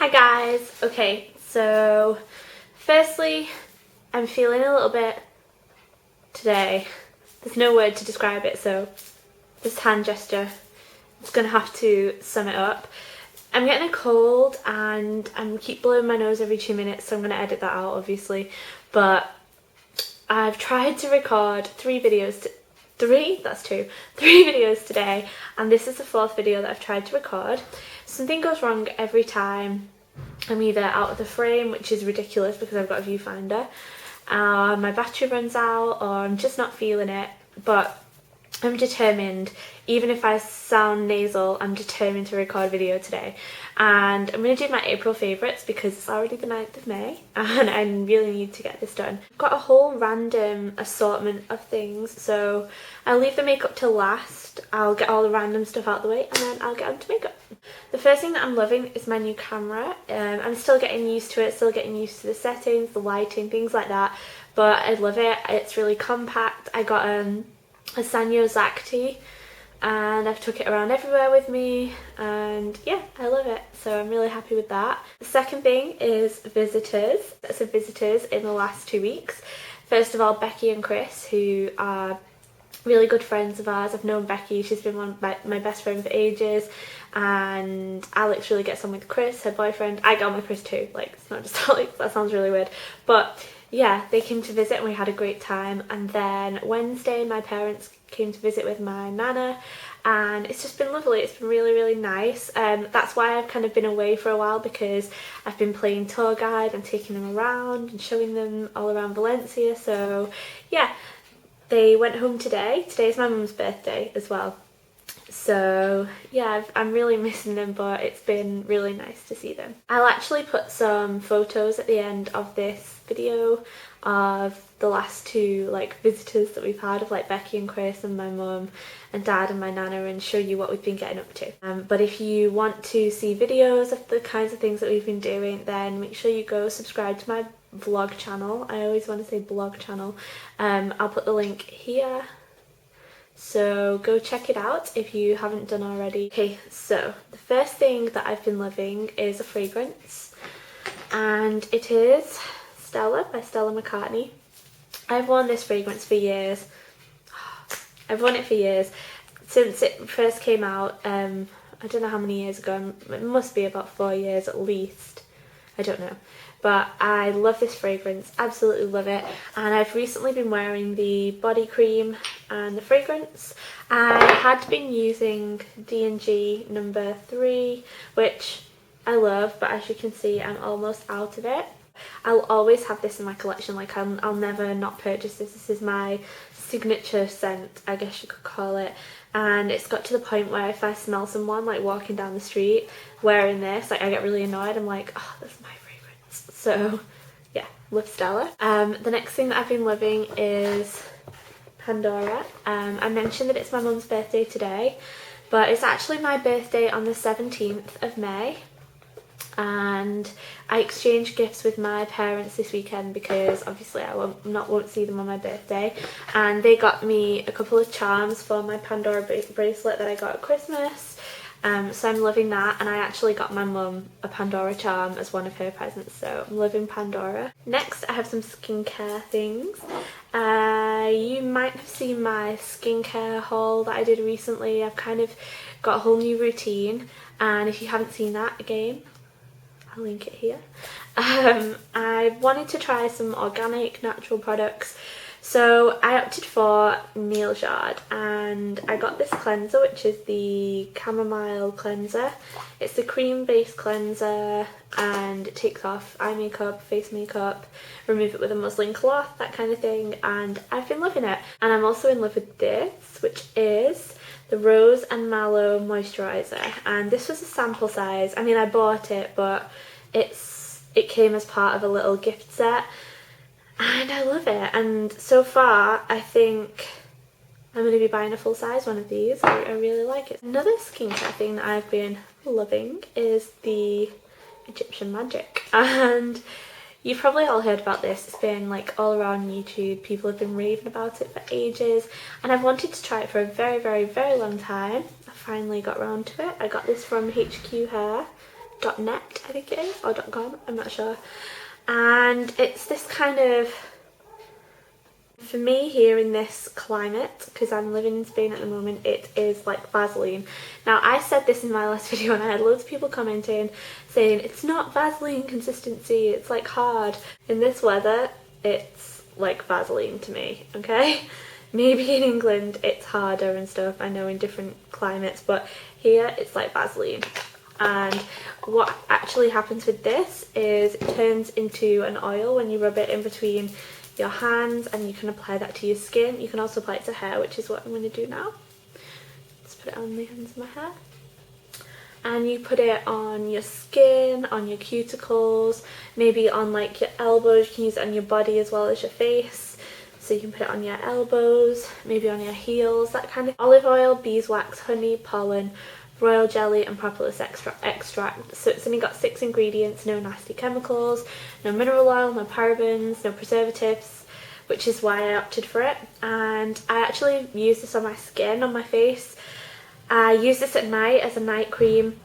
Hi guys! Okay, so firstly, I'm feeling a little bit today. There's no word to describe it, so this hand gesture is going to have to sum it up. I'm getting a cold and I keep blowing my nose every 2 minutes, so I'm going to edit that out obviously. But I've tried to record three videos today, and this is the fourth video that I've tried to record. Something goes wrong every time. I'm either out of the frame, which is ridiculous because I've got a viewfinder, my battery runs out, or I'm just not feeling it. But I'm determined, even if I sound nasal, I'm determined to record a video today. And I'm going to do my April favourites because it's already the 9th of May and I really need to get this done. I've got a whole random assortment of things, so I'll leave the makeup till last. I'll get all the random stuff out of the way and then I'll get onto makeup. The first thing that I'm loving is my new camera. I'm still getting used to it, still getting used to the settings, the lighting, things like that, but I love it. It's really compact. I got a Sanyo Zacti and I've took it around everywhere with me, and yeah, I love it, so I'm really happy with that. The second thing is visitors. So visitors in the last 2 weeks. First of all, Becky and Chris, who are really good friends of ours. I've known Becky, she's been one of my best friends for ages, and Alex really gets on with Chris, her boyfriend. I get on with Chris too, like it's not just Alex, that sounds really weird. But yeah, they came to visit and we had a great time. And then Wednesday my parents came to visit with my nana, and it's just been lovely. It's been really nice. That's why I've kind of been away for a while, because I've been playing tour guide and taking them around and showing them all around Valencia. So yeah, they went home today. Today's my mum's birthday as well. So yeah, I'm really missing them, but it's been really nice to see them. I'll actually put some photos at the end of this video of the last two like visitors that we've had, of like Becky and Chris and my mum and dad and my nana, and show you what we've been getting up to. But if you want to see videos of the kinds of things that we've been doing, then make sure you go subscribe to my vlog channel. I always want to say blog channel. I'll put the link here, so go check it out if you haven't done already. Okay, so the first thing that I've been loving is a fragrance, and it is Stella by Stella McCartney. I've worn this fragrance for years. I've worn it for years, since it first came out. I don't know how many years ago, it must be about 4 years at least, I don't know. But I love this fragrance, absolutely love it. And I've recently been wearing the body cream and the fragrance. I had been using D&G number 3, which I love, but as you can see I'm almost out of it. I'll always have this in my collection, like I'll never not purchase this. This is my signature scent, I guess you could call it. And it's got to the point where if I smell someone like walking down the street wearing this, like I get really annoyed. I'm like, oh, that's my fragrance. So yeah, love Stella. The next thing that I've been loving is Pandora. I mentioned that it's my mum's birthday today, but it's actually my birthday on the 17th of May. And I exchanged gifts with my parents this weekend because obviously I won't see them on my birthday, and they got me a couple of charms for my Pandora bracelet that I got at Christmas. So I'm loving that, and I actually got my mum a Pandora charm as one of her presents, so I'm loving Pandora. Next I have some skincare things. You might have seen my skincare haul that I did recently. I've kind of got a whole new routine, and if you haven't seen that, again, I'll link it here. I wanted to try some organic natural products, so I opted for Nail Jard, and I got this cleanser, which is the chamomile cleanser. It's the cream based cleanser, and it takes off eye makeup, face makeup, remove it with a muslin cloth, that kind of thing, and I've been loving it. And I'm also in love with this, which is the Rose and Mallow moisturizer, and this was a sample size. I mean, I bought it, but it came as part of a little gift set, and I love it. And so far I think I'm going to be buying a full size one of these. I really like it. Another skincare thing that I've been loving is the Egyptian Magic, and you've probably all heard about this. It's been like all around YouTube. People have been raving about it for ages, and I've wanted to try it for a very long time. I finally got around to it. I got this from HQ Hair. .net, I think it is, or .com, I'm not sure. And it's this kind of, for me here in this climate, because I'm living in Spain at the moment, it is like Vaseline. Now I said this in my last video and I had loads of people commenting saying it's not Vaseline consistency, it's like hard. In this weather it's like Vaseline to me, okay? Maybe in England it's harder and stuff, I know in different climates, but here it's like Vaseline. And what actually happens with this is it turns into an oil when you rub it in between your hands, and you can apply that to your skin. You can also apply it to hair, which is what I'm going to do now. Just put it on the ends of my hair. And you put it on your skin, on your cuticles, maybe on like your elbows. You can use it on your body as well as your face. So you can put it on your elbows, maybe on your heels, that kind of. Olive oil, beeswax, honey, pollen, royal jelly and propolis extract. So it's only got 6 ingredients, no nasty chemicals, no mineral oil, no parabens, no preservatives, which is why I opted for it. And I actually use this on my skin, on my face. I use this at night as a night cream.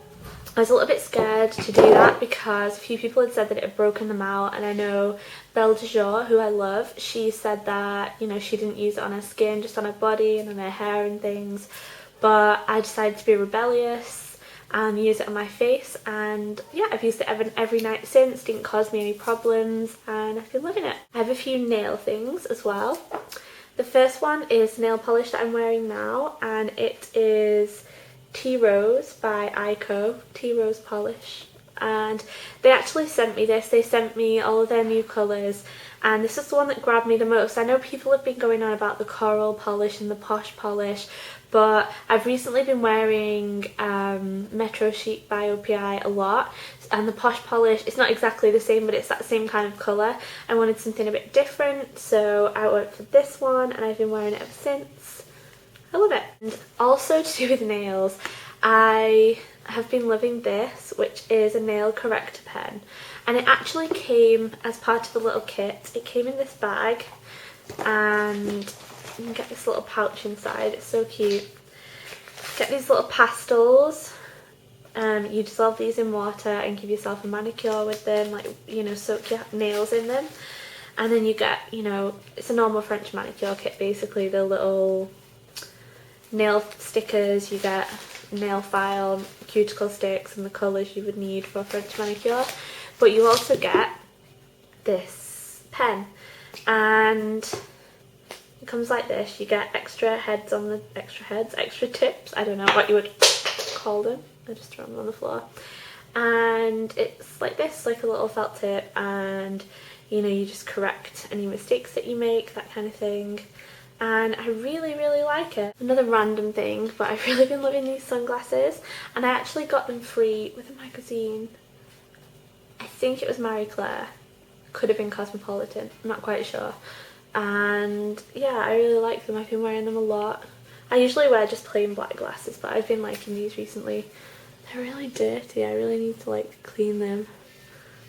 I was a little bit scared to do that because a few people had said that it had broken them out, and I know Belle de Jour, who I love, she said that, you know, she didn't use it on her skin, just on her body and on her hair and things. But I decided to be rebellious and use it on my face, and yeah, I've used it every night since. Didn't cause me any problems and I've been loving it. I have a few nail things as well. The first one is nail polish that I'm wearing now, and it is Tea Rose by Eyeko, Tea Rose polish. And they actually sent me this. They sent me all of their new colours, and this is the one that grabbed me the most. I know people have been going on about the coral polish and the posh polish, but I've recently been wearing Metro Chic by OPI a lot, and the posh polish, it's not exactly the same, but it's that same kind of colour. I wanted something a bit different, so I went for this one, and I've been wearing it ever since. I love it. And also to do with nails, I have been loving this, which is a nail corrector pen, and it actually came as part of a little kit. It came in this bag, and you can get this little pouch inside. It's so cute. Get these little pastels. You dissolve these in water and give yourself a manicure with them, like, you know, soak your nails in them, and then you get, you know, it's a normal French manicure kit basically. The little nail stickers, you get nail file, cuticle sticks and the colours you would need for a French manicure, but you also get this pen, and it comes like this. You get extra heads on the extra tips, I don't know what you would call them, I just throw them on the floor, and it's like this, like a little felt tip, and you know, you just correct any mistakes that you make, that kind of thing. And I really like it. Another random thing, but I've really been loving these sunglasses, and I actually got them free with a magazine. I think it was Marie Claire, could have been Cosmopolitan, I'm not quite sure. And yeah, I really like them. I've been wearing them a lot. I usually wear just plain black glasses, but I've been liking these recently. They're really dirty, I really need to like clean them,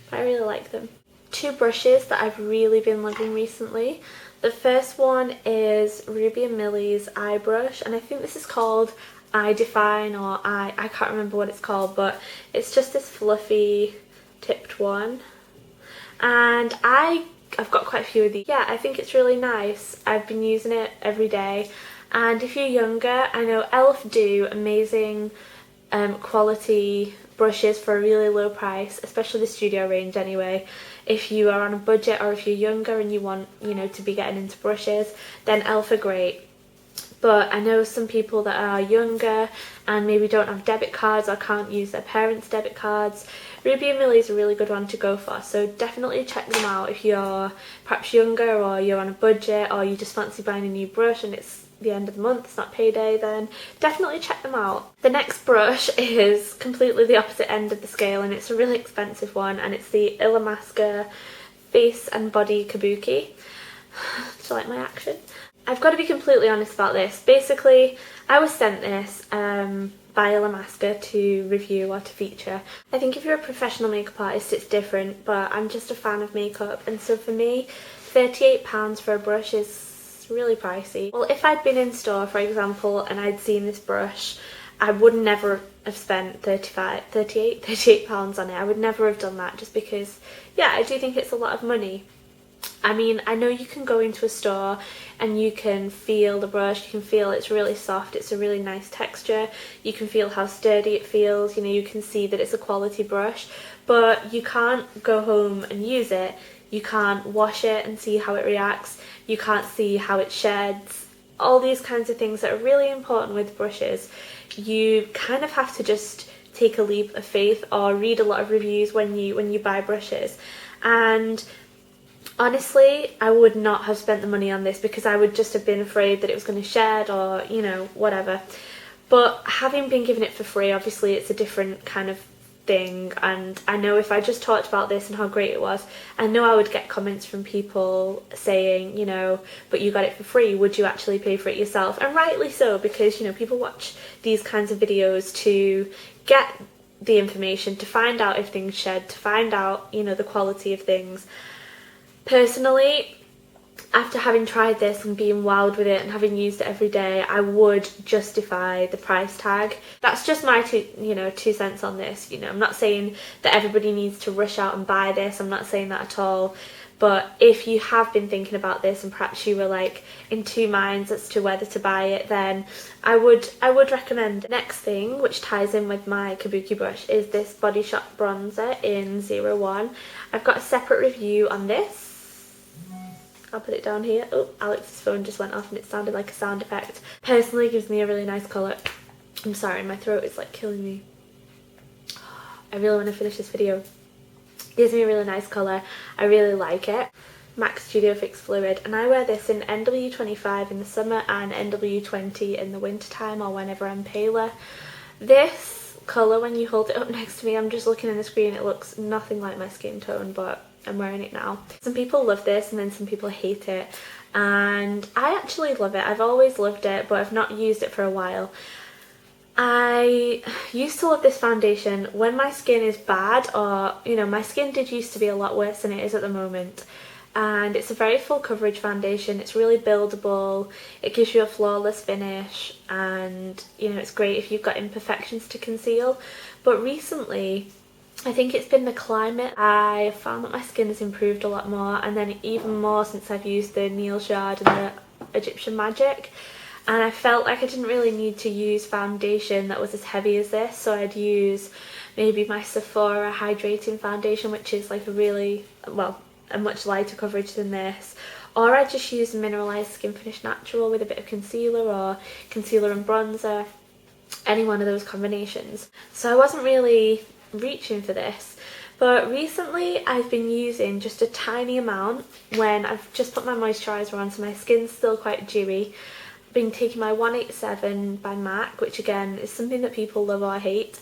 but I really like them. 2 brushes that I've really been loving recently. The first one is Ruby & Millie's eye brush, and I think this is called Eye Define, or I can't remember what it's called, but it's just this fluffy tipped one, and I've got quite a few of these. Yeah, I think it's really nice. I've been using it every day, and if you're younger, I know Elf do amazing quality brushes for a really low price, especially the studio range anyway. If you are on a budget, or if you're younger and you want, you know, to be getting into brushes, then Elf are great. But I know some people that are younger and maybe don't have debit cards or can't use their parents' debit cards. Ruby & Millie is a really good one to go for, so definitely check them out if you're perhaps younger, or you're on a budget, or you just fancy buying a new brush and it's the end of the month, it's not payday, then definitely check them out. The next brush is completely the opposite end of the scale, and it's a really expensive one, and it's the Illamasqua Face and Body Kabuki. Do you like my action? I've got to be completely honest about this. Basically, I was sent this by Illamasqua to review or to feature. I think if you're a professional makeup artist it's different, but I'm just a fan of makeup, and so for me £38 for a brush is really pricey. Well, if I'd been in store, for example, and I'd seen this brush, I would never have spent 38 pounds on it. I would never have done that, just because, yeah, I do think it's a lot of money. I mean, I know you can go into a store and you can feel the brush, you can feel it's really soft, it's a really nice texture, you can feel how sturdy it feels, you know, you can see that it's a quality brush, but you can't go home and use it, you can't wash it and see how it reacts, you can't see how it sheds, all these kinds of things that are really important with brushes. You kind of have to just take a leap of faith or read a lot of reviews when you buy brushes. And honestly, I would not have spent the money on this because I would just have been afraid that it was going to shed or, you know, whatever. But having been given it for free, obviously it's a different kind of thing, and I know if I just talked about this and how great it was, I know I would get comments from people saying, you know, but you got it for free, would you actually pay for it yourself? And rightly so, because, you know, people watch these kinds of videos to get the information, to find out if things shed, to find out, you know, the quality of things. Personally, after having tried this and being wowed with it and having used it every day, I would justify the price tag. That's just my 2 cents on this. You know, I'm not saying that everybody needs to rush out and buy this, I'm not saying that at all. But if you have been thinking about this and perhaps you were like in two minds as to whether to buy it, then I would recommend. Next thing, which ties in with my kabuki brush, is this Body Shop bronzer in 01. I've got a separate review on this. I'll put it down here. Oh, Alex's phone just went off and it sounded like a sound effect. Personally, gives me a really nice colour. I'm sorry, my throat is like killing me. I really want to finish this video. Gives me a really nice colour. I really like it. MAC Studio Fix Fluid, and I wear this in NW25 in the summer and NW20 in the winter time or whenever I'm paler. This colour, when you hold it up next to me, I'm just looking at the screen, it looks nothing like my skin tone, but I'm wearing it now. Some people love this and then some people hate it, and I actually love it. I've always loved it, but I've not used it for a while. I used to love this foundation when my skin is bad, or, you know, my skin did used to be a lot worse than it is at the moment. And it's a very full coverage foundation, it's really buildable, it gives you a flawless finish, and, you know, it's great if you've got imperfections to conceal. But recently, I think it's been the climate, I found that my skin has improved a lot more, and then even more since I've used the Neil Shard and the Egyptian Magic. And I felt like I didn't really need to use foundation that was as heavy as this, so I'd use maybe my Sephora Hydrating Foundation, which is like a really, well, a much lighter coverage than this. Or I just use Mineralized Skin Finish Natural with a bit of concealer, or concealer and bronzer, any one of those combinations. So I wasn't really reaching for this. But recently I've been using just a tiny amount when I've just put my moisturiser on, so my skin's still quite dewy. I've been taking my 187 by MAC, which again is something that people love or hate.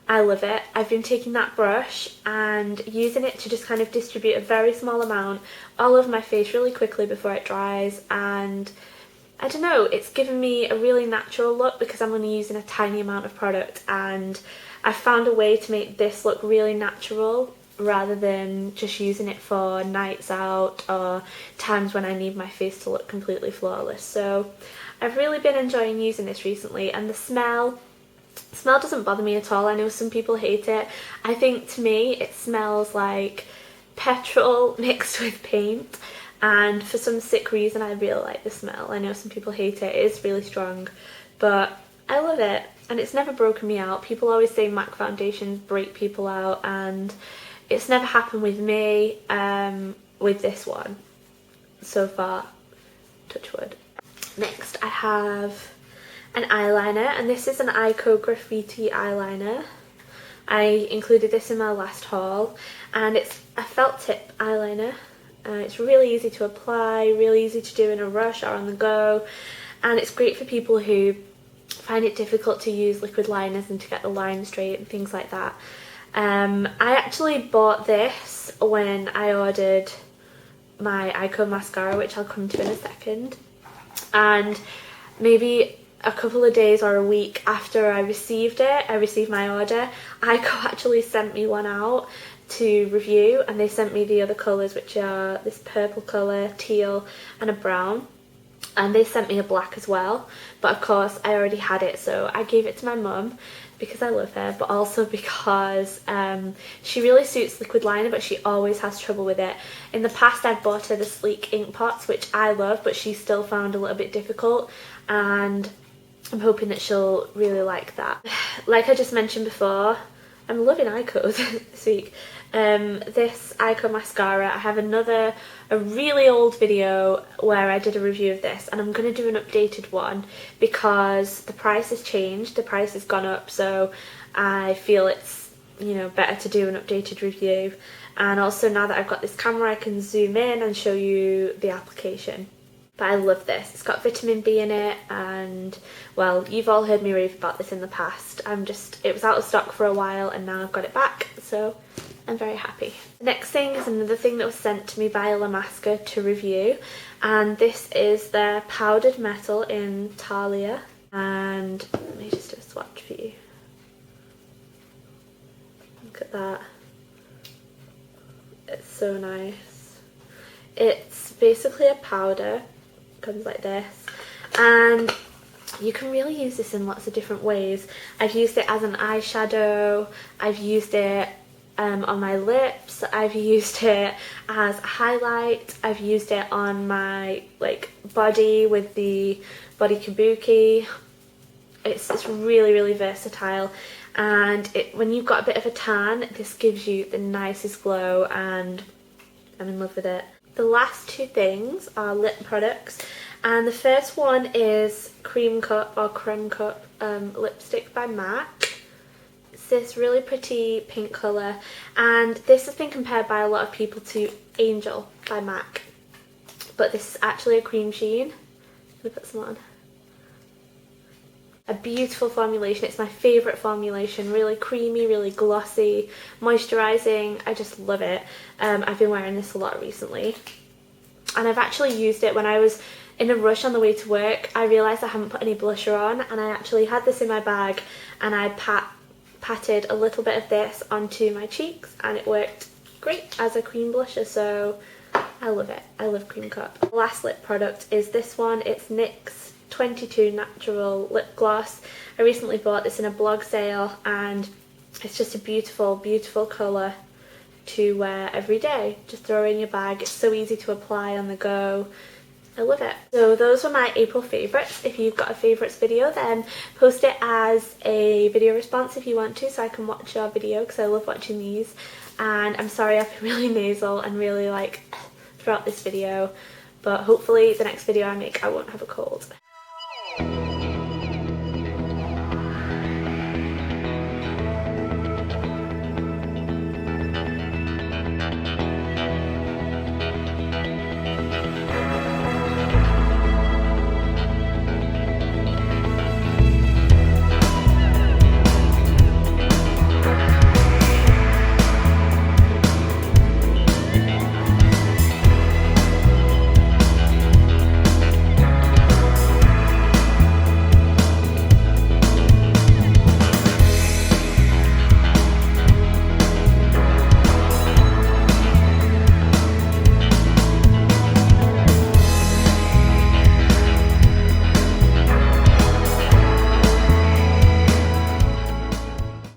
I love it. I've been taking that brush and using it to just kind of distribute a very small amount all over my face really quickly before it dries, and I don't know, it's given me a really natural look because I'm only using a tiny amount of product, and I found a way to make this look really natural rather than just using it for nights out or times when I need my face to look completely flawless. So I've really been enjoying using this recently, and the smell doesn't bother me at all. I know some people hate it. I think to me it smells like petrol mixed with paint, and for some sick reason I really like the smell. I know some people hate it, it is really strong, but I love it, and it's never broken me out. People always say MAC foundations break people out, and it's never happened with me with this one so far, touch wood. Next I have an eyeliner, and this is an Eyeko Graffiti eyeliner. I included this in my last haul, and it's a felt tip eyeliner. It's really easy to apply, really easy to do in a rush or on the go, and it's great for people who find it difficult to use liquid liners and to get the line straight and things like that. I actually bought this when I ordered my Eyeko Mascara, which I'll come to in a second, and maybe a couple of days or a week after I received my order, Eyeko actually sent me one out to review, and they sent me the other colours, which are this purple colour, teal and a brown. and they sent me a black as well, but of course I already had it, so I gave it to my mum because I love her, but also because she really suits liquid liner, but she always has trouble with it. In the past I've bought her the sleek ink pots, which I love, but she still found a little bit difficult, and I'm hoping that she'll really like that. Like I just mentioned before, I'm loving Eyekos this week. This Eyeko Mascara, I have a really old video where I did a review of this, and I'm going to do an updated one because the price has changed, the price has gone up, so I feel it's, you know, better to do an updated review. And also now that I've got this camera I can zoom in and show you the application. But I love this. It's got vitamin B in it, and well, you've all heard me rave about this in the past. It was out of stock for a while and now I've got it back, so I'm very happy. The next thing is another thing that was sent to me by Illamasqua to review, and this is their powdered metal in Thalia. And let me just do a swatch for you. Look at that. It's so nice. It's basically a powder. Comes like this, and you can really use this in lots of different ways. I've used it as an eyeshadow, I've used it on my lips, I've used it as a highlight, I've used it on my body with the body kabuki. It's really versatile, and when you've got a bit of a tan, this gives you the nicest glow, and I'm in love with it. The last two things are lip products, and the first one is Cream Cup or Creme Cup lipstick by MAC. It's this really pretty pink colour, and this has been compared by a lot of people to Angel by MAC, but this is actually a cream sheen. I'm going to put some on. A beautiful formulation. It's my favourite formulation. Really creamy, really glossy, moisturising. I just love it. I've been wearing this a lot recently, and I've actually used it when I was in a rush on the way to work. I realised I haven't put any blusher on, and I actually had this in my bag, and I patted a little bit of this onto my cheeks, and it worked great as a cream blusher, so I love it. I love Cream Cup. The last lip product is this one. It's NYX 22 Natural Lip Gloss. I recently bought this in a blog sale, and it's just a beautiful colour to wear every day. Just throw it in your bag. It's so easy to apply on the go. I love it. So those were my April favourites. If you've got a favourites video, then post it as a video response if you want to, so I can watch your video, because I love watching these. And I'm sorry I've been really nasal and really throughout this video, but hopefully the next video I make I won't have a cold.